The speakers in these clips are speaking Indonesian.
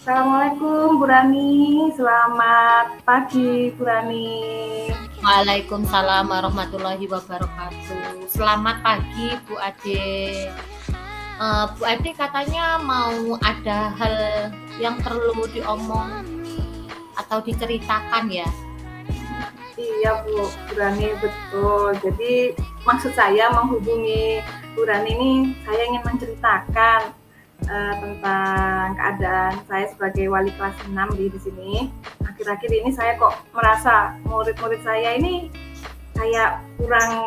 Assalamualaikum Bu Rani, selamat pagi Bu Rani. Waalaikumsalam warahmatullahi wabarakatuh. Selamat pagi Bu Ade. Bu Ade katanya mau ada hal yang perlu diomong atau diceritakan ya? Iya Bu Rani, betul. Jadi maksud saya menghubungi Bu Rani ini, saya ingin menceritakan tentang keadaan saya sebagai wali kelas 6 di sini. Akhir-akhir ini saya kok merasa murid-murid saya ini kayak kurang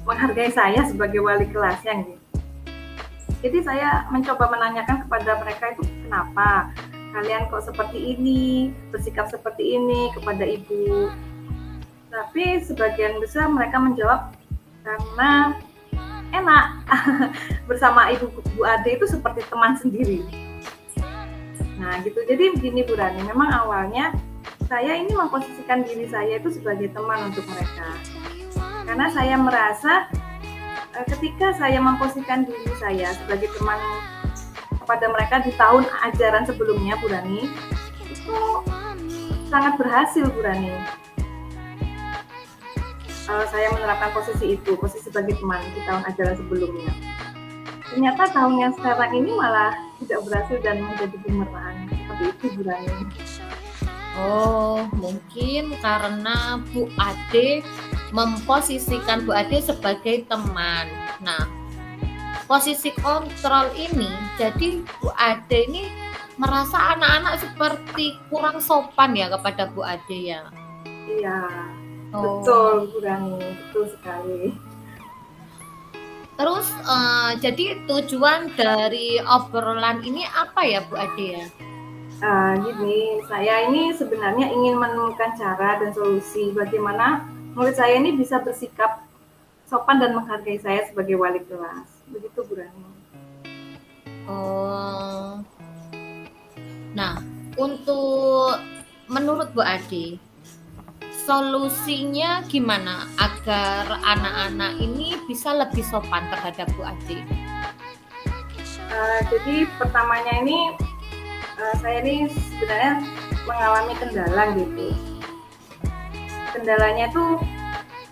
menghargai saya sebagai wali kelasnya gitu. Jadi saya mencoba menanyakan kepada mereka itu kenapa kalian kok seperti ini, bersikap seperti ini kepada ibu. Tapi sebagian besar mereka menjawab karena enak bersama ibu Bu Ade itu seperti teman sendiri. Nah gitu, jadi begini Bu Rani, memang awalnya saya ini memposisikan diri saya itu sebagai teman untuk mereka. Karena saya merasa ketika saya memposisikan diri saya sebagai teman kepada mereka di tahun ajaran sebelumnya Bu Rani, itu sangat berhasil Bu Rani. Saya menerapkan posisi itu, posisi sebagai teman di tahun ajaran sebelumnya. Ternyata tahun yang sekarang ini malah tidak berhasil dan menjadi bumerang. Seperti itu Bu Rani. Oh, mungkin karena Bu Ade memposisikan Bu Ade sebagai teman. Nah, posisi kontrol ini, jadi Bu Ade ini merasa anak-anak seperti kurang sopan ya kepada Bu Ade ya? Iya, Oh. betul Bu Rani, betul sekali. Terus jadi tujuan dari obrolan ini apa ya Bu Ade ya? Gini, saya ini sebenarnya ingin menemukan cara dan solusi bagaimana murid saya ini bisa bersikap sopan dan menghargai saya sebagai wali kelas. Begitu Bu Rani. Oh. Nah, untuk menurut Bu Ade, solusinya gimana agar anak-anak ini bisa lebih sopan terhadap Bu Ade? Jadi pertamanya ini saya ini sebenarnya mengalami kendala gitu. Kendalanya tuh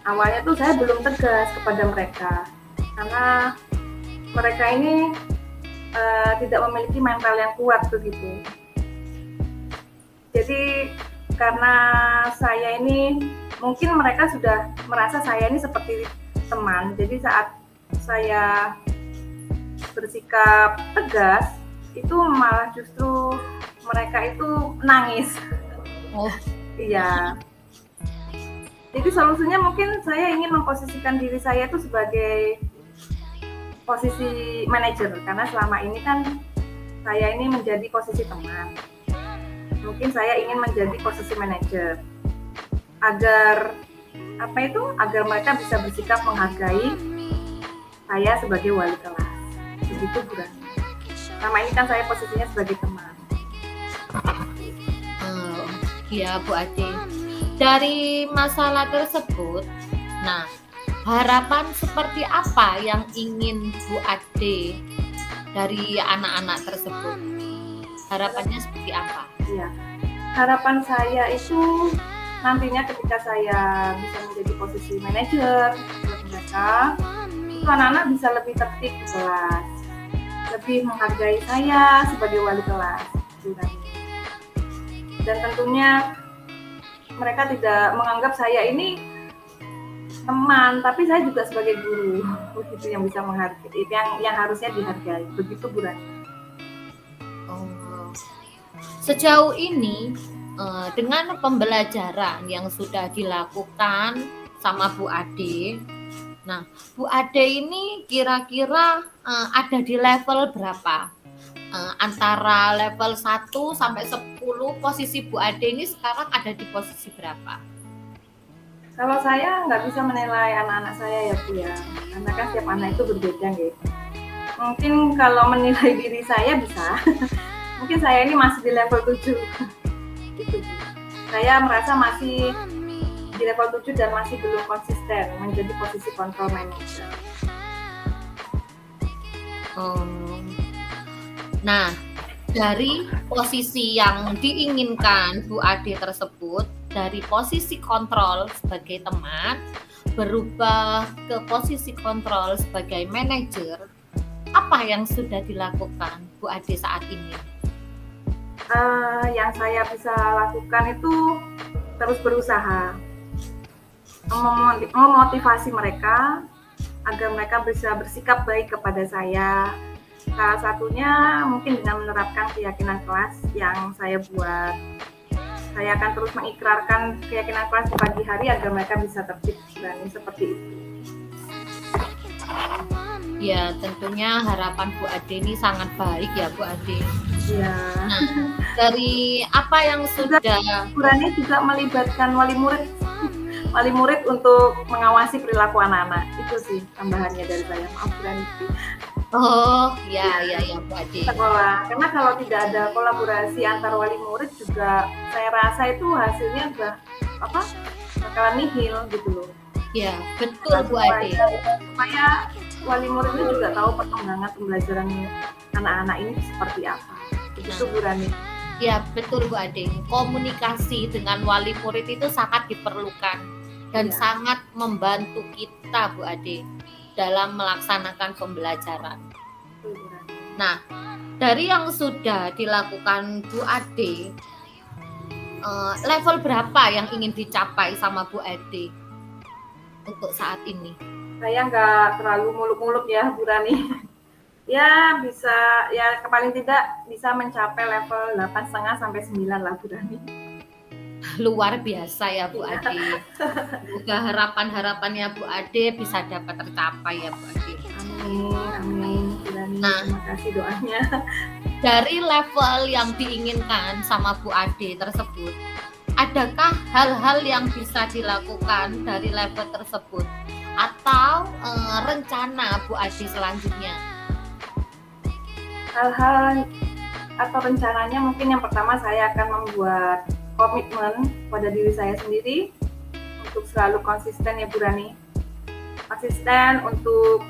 awalnya tuh saya belum tegas kepada mereka karena mereka ini tidak memiliki mental yang kuat begitu. Jadi karena saya ini mungkin mereka sudah merasa saya ini seperti teman. Jadi saat saya bersikap tegas itu malah justru mereka itu nangis. Oh, Iya. Jadi solusinya mungkin saya ingin memposisikan diri saya itu sebagai posisi manajer karena selama ini kan saya ini menjadi posisi teman. Mungkin saya ingin menjadi posisi manajer agar agar mereka bisa bersikap menghargai saya sebagai wali kelas. Begitu Bu Rani. Selama ini kan saya posisinya sebagai teman. iya Bu Ade. Dari masalah tersebut, nah harapan seperti apa yang ingin Bu Ade dari anak-anak tersebut? Harapannya seperti apa? Iya. Harapan saya itu nantinya ketika saya bisa menjadi posisi manajer buat mereka, itu anak-anak bisa lebih tertib di kelas, lebih menghargai saya sebagai wali kelas. Dan tentunya mereka tidak menganggap saya ini teman, tapi saya juga sebagai guru, begitu yang bisa menghargai, yang harusnya dihargai, begitu Bu Rani. Sejauh ini dengan pembelajaran yang sudah dilakukan sama Bu Ade, nah Bu Ade ini kira-kira ada di level berapa? Antara level 1 sampai 10, posisi Bu Ade ini sekarang ada di posisi berapa? Kalau saya nggak bisa menilai anak-anak saya ya Bu ya, karena kan setiap anak itu berbeda gitu. Mungkin kalau menilai diri saya bisa, mungkin saya ini masih di level 7. Gitu. Saya merasa masih di level 7 dan masih belum konsisten menjadi posisi control manager. Nah, dari posisi yang diinginkan Bu Ade tersebut, dari posisi kontrol sebagai teman, berubah ke posisi kontrol sebagai manajer, apa yang sudah dilakukan Bu Ade saat ini? Yang saya bisa lakukan itu terus berusaha memotivasi mereka agar mereka bisa bersikap baik kepada saya. Salah satunya mungkin dengan menerapkan keyakinan kelas yang saya buat. Saya akan terus mengikrarkan keyakinan kelas di pagi hari agar mereka bisa tertib dan seperti itu. Ya, tentunya harapan Bu Ade ini sangat baik ya Bu Ade. Ya. Nah, dari apa yang sudah Ukurannya juga melibatkan wali murid untuk mengawasi perilaku anak-anak. Itu sih tambahannya dari saya. Maaf Burani. Oh, ya Bu Ade. Sekolah. Karena kalau tidak ada kolaborasi antar wali murid juga saya rasa itu hasilnya bakalan nihil gitu loh. Ya, betul Bu Ade. Supaya wali muridnya juga tahu perkembangan pembelajaran anak-anak ini seperti apa. Begitu Bu Rani. Ya, betul Bu Ade. Komunikasi dengan wali murid itu sangat diperlukan dan sangat membantu kita Bu Ade dalam melaksanakan pembelajaran. Nah, dari yang sudah dilakukan Bu Ade, level berapa yang ingin dicapai sama Bu Ade untuk saat ini? Saya nggak terlalu muluk-muluk ya Bu Rani. Ya bisa, ya paling tidak bisa mencapai level 8,5 sampai 9 lah Bu Rani. Luar biasa ya Bu Ade. Semoga harapan-harapannya Bu Ade bisa dapat tercapai ya Bu Ade. Amin Bu Rani. Nah, terima kasih doanya. Dari level yang diinginkan sama Bu Ade tersebut, adakah hal-hal yang bisa dilakukan dari level tersebut atau rencana Bu Ade selanjutnya? Hal-hal atau rencananya mungkin yang pertama saya akan membuat komitmen pada diri saya sendiri untuk selalu konsisten ya Bu Rani. Konsisten untuk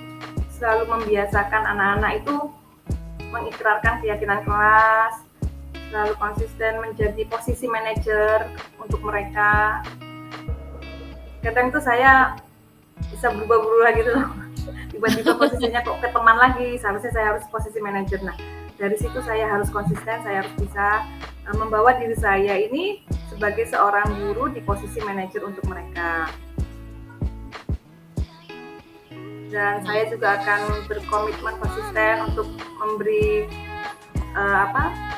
selalu membiasakan anak-anak itu mengikrarkan keyakinan kelas, selalu konsisten menjadi posisi manajer untuk mereka. Kadang tuh saya bisa berubah-berubah gitu loh. Tiba-tiba posisinya kok ke teman lagi, seharusnya saya harus posisi manajer. Nah, dari situ saya harus konsisten, saya harus bisa membawa diri saya ini sebagai seorang guru di posisi manajer untuk mereka. Dan saya juga akan berkomitmen konsisten untuk memberi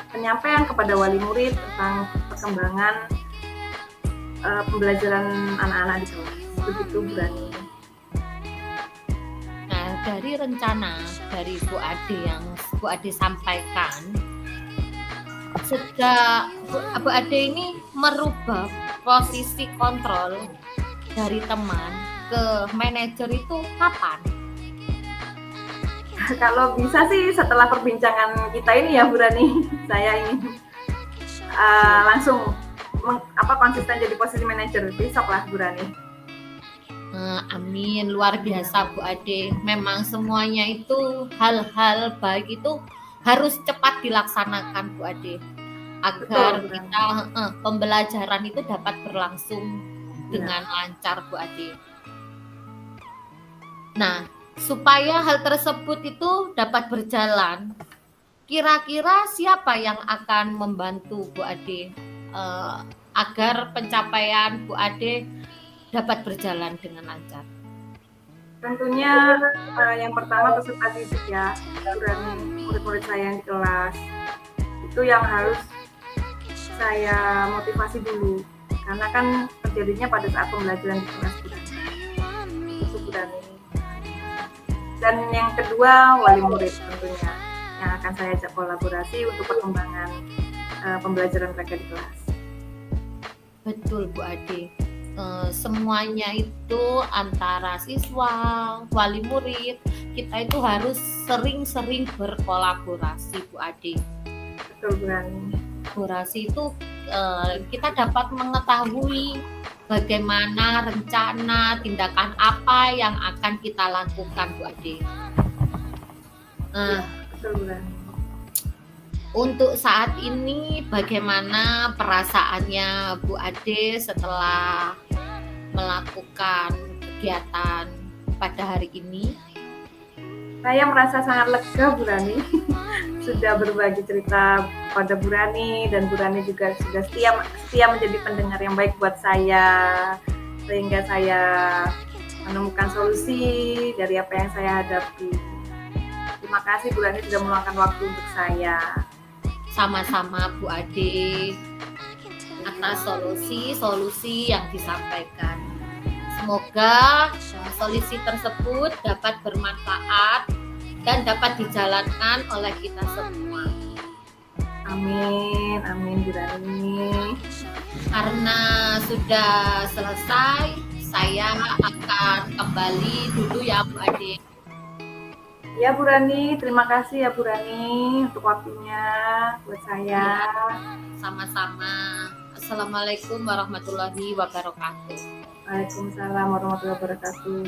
penyampaian kepada wali murid tentang perkembangan pembelajaran anak-anak di kelas. Begitu Bu Rani. Nah, dari rencana dari Bu Ade yang Bu Ade sampaikan, sejak Bu Ade ini merubah posisi kontrol dari teman ke manajer itu kapan? Kalau bisa sih setelah perbincangan kita ini ya Bu Rani, saya ingin langsung konsisten jadi posisi manajer besok lah Bu Rani. Amin, luar biasa Bu Ade. Memang semuanya itu hal-hal baik itu harus cepat dilaksanakan Bu Ade agar Betul, kita pembelajaran itu dapat berlangsung dengan lancar Bu Ade. Nah, supaya hal tersebut itu dapat berjalan, kira-kira siapa yang akan membantu Bu Ade agar pencapaian Bu Ade dapat berjalan dengan lancar? Tentunya yang pertama peserta didik ya, dan murid-murid saya yang di kelas. Itu yang harus saya motivasi dulu, karena kan terjadinya pada saat pembelajaran di kelas itu Bu Rani. Dan yang kedua wali murid tentunya yang akan saya ajak kolaborasi untuk perkembangan pembelajaran mereka di kelas. Betul Bu Ade. Semuanya itu antara siswa, wali murid, kita itu harus sering-sering berkolaborasi Bu Ade. Betul Bu Rani. Kolaborasi itu kita dapat mengetahui bagaimana rencana tindakan apa yang akan kita lakukan Bu Ade. Betul Bu Rani. Untuk saat ini bagaimana perasaannya Bu Ade setelah melakukan kegiatan pada hari ini? Saya merasa sangat lega Bu Rani sudah berbagi cerita pada Bu Rani, dan Bu Rani juga sudah setia menjadi pendengar yang baik buat saya, sehingga saya menemukan solusi dari apa yang saya hadapi. Terima kasih Bu Rani sudah meluangkan waktu untuk saya. Sama-sama Bu Ade atas solusi-solusi yang disampaikan. Semoga solusi tersebut dapat bermanfaat dan dapat dijalankan oleh kita semua. Amin, amin Bu Rani. Karena sudah selesai, saya akan kembali dulu ya Bu Ade. Ya Bu Rani, terima kasih ya Bu Rani untuk waktunya buat saya. Sama-sama. Assalamualaikum warahmatullahi wabarakatuh. Waalaikumsalam warahmatullahi wabarakatuh.